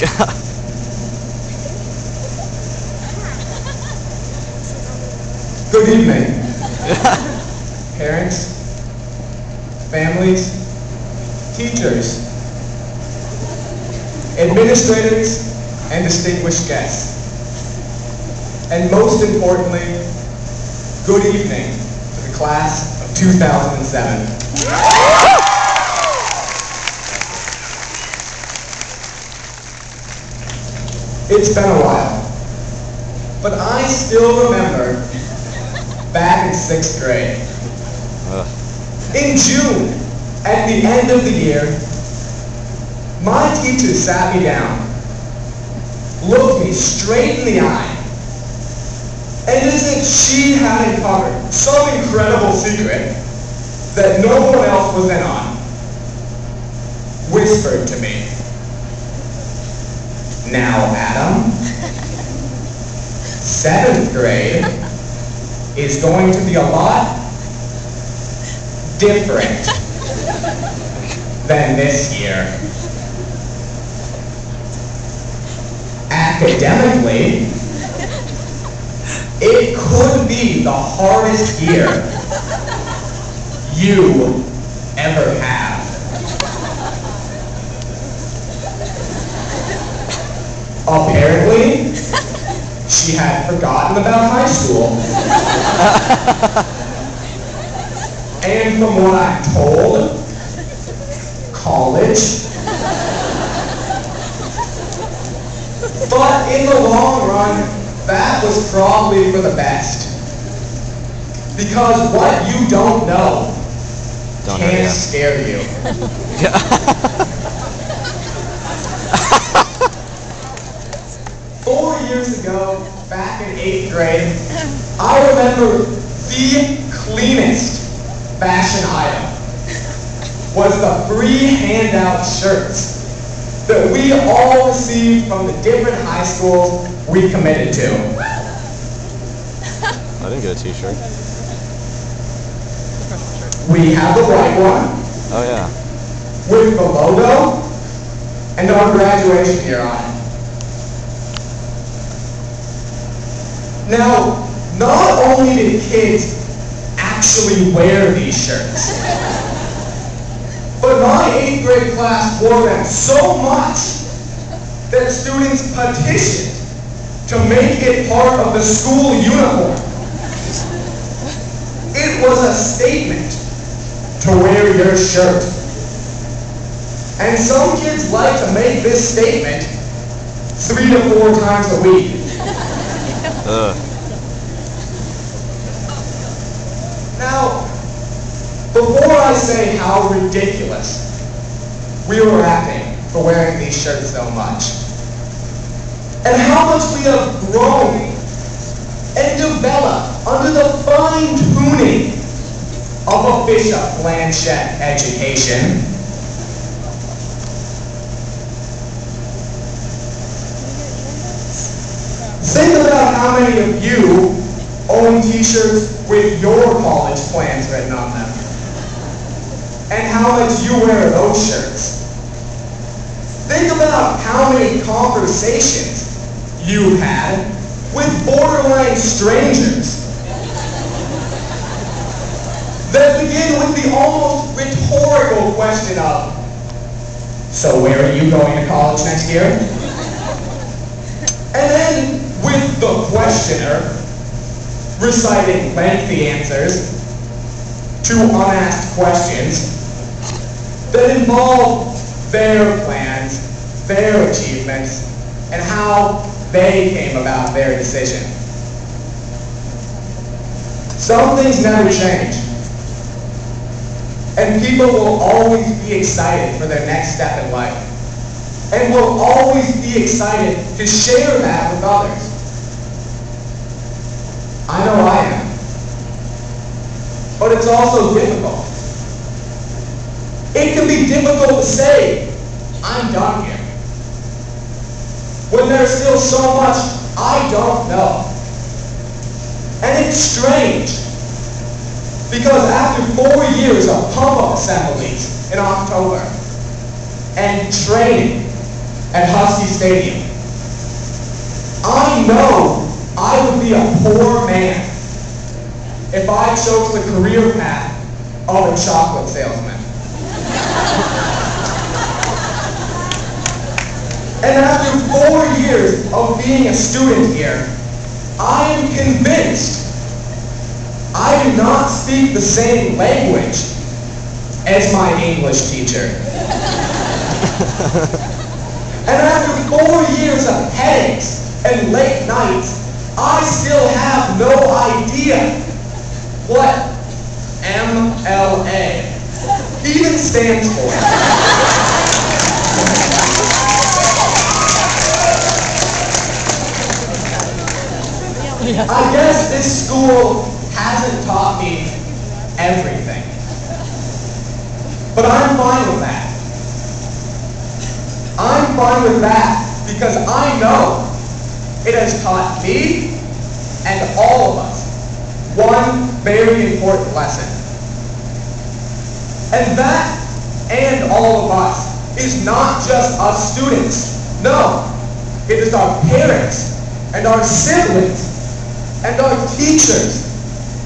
Good evening, parents, families, teachers, administrators, and distinguished guests. And most importantly, good evening to the class of 2007. It's been a while, but I still remember back in 6th grade. In June, at the end of the year, my teacher sat me down, looked me straight in the eye, and as if she had uncovered some incredible secret that no one else was in on, whispered to me, "Now, Adam, 7th grade is going to be a lot different than this year. Academically, it could be the hardest year you ever have." Apparently, she had forgotten about high school. And from what I'm told, college. But in the long run, that was probably for the best. Because what you don't know can't scare you. 4 years ago, back in 8th grade, I remember the cleanest fashion item was the free handout shirts that we all received from the different high schools we committed to. I didn't get a t-shirt. We have the white one. Oh yeah. With the logo and our graduation year on it. Now, not only did kids actually wear these shirts, but my 8th grade class wore them so much that students petitioned to make it part of the school uniform. It was a statement to wear your shirt. And some kids like to make this statement 3 to 4 times a week. Now, before I say how ridiculous we were acting for wearing these shirts so much, and how much we have grown and developed under the fine-tuning of a Bishop Blanchette education, think about how many of you own t-shirts with your college plans written on them, and how much you wear those shirts. Think about how many conversations you've had with borderline strangers that begin with the almost rhetorical question of, "So where are you going to college next year?" And then with the questioner reciting lengthy answers to unasked questions that involve their plans, their achievements, and how they came about their decision. Some things never change, and people will always be excited for their next step in life, and will always be excited to share that with others. I know I am. But it's also difficult. It can be difficult to say, "I'm done here," when there's still so much I don't know. And it's strange, because after 4 years of pump-up assemblies in October, and training, at Husky Stadium. I know I would be a poor man if I chose the career path of a chocolate salesman. And after 4 years of being a student here, I am convinced I do not speak the same language as my English teacher. And after 4 years of headaches and late nights, I still have no idea what MLA even stands for. I guess this school hasn't taught me everything. But I'm fine with that. I'm fine with that because I know it has taught me and all of us one very important lesson. And that and all of us is not just us students. No, it is our parents and our siblings and our teachers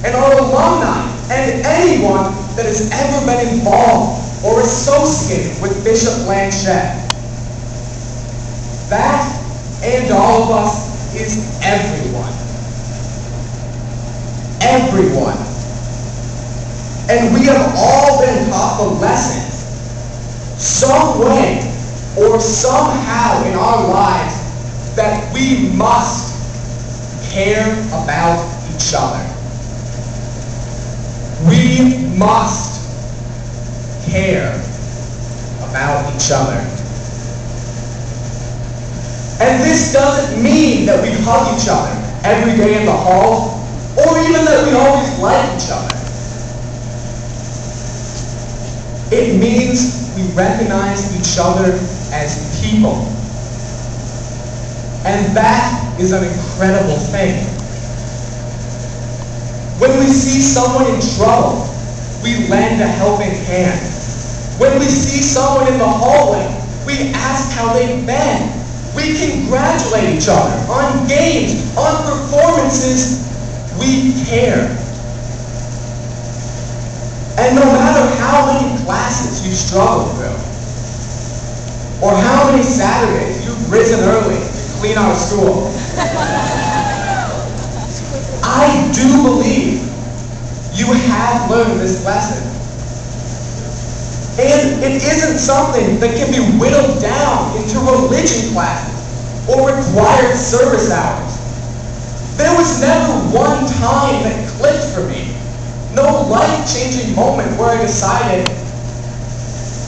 and our alumni and anyone that has ever been involved or associated with Bishop Blanchette. That and all of us is everyone. Everyone. And we have all been taught the lessons some way or somehow in our lives that we must care about each other. We must care about each other. And this doesn't mean that we hug each other every day in the hall, or even that we always like each other. It means we recognize each other as people. And that is an incredible thing. When we see someone in trouble, we lend a helping hand. When we see someone in the hallway, we ask how they've been. We congratulate each other on games, on performances. We care. And no matter how many classes you struggle through, or how many Saturdays you've risen early to clean our school, I do believe you have learned this lesson. And it isn't something that can be whittled down into religion classes or required service hours. There was never one time that clicked for me. No life-changing moment where I decided,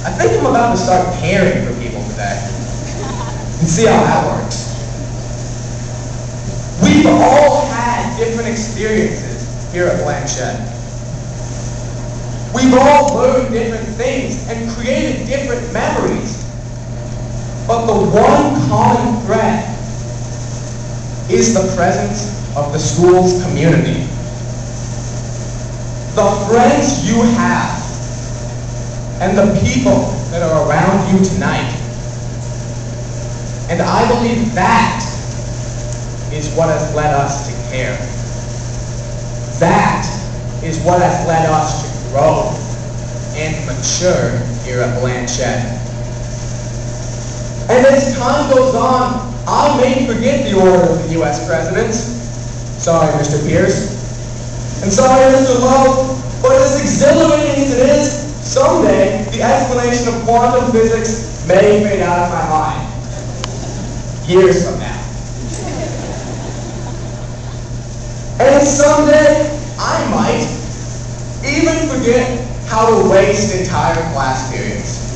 I think I'm about to start caring for people today. And see how that works. We've all had different experiences here at Blanchette. We've all learned different things and created different memories. But the one common thread is the presence of the school's community. The friends you have and the people that are around you tonight. And I believe that is what has led us to care. That is what has led us to grow and mature here at Blanchette. And as time goes on, I may forget the order of the U.S. presidents. Sorry, Mr. Pierce. And sorry, Mr. Lowe, but as exhilarating as it is, someday the explanation of quantum physics may fade out of my mind. Years from now. And someday, I might even forget how to waste entire class periods.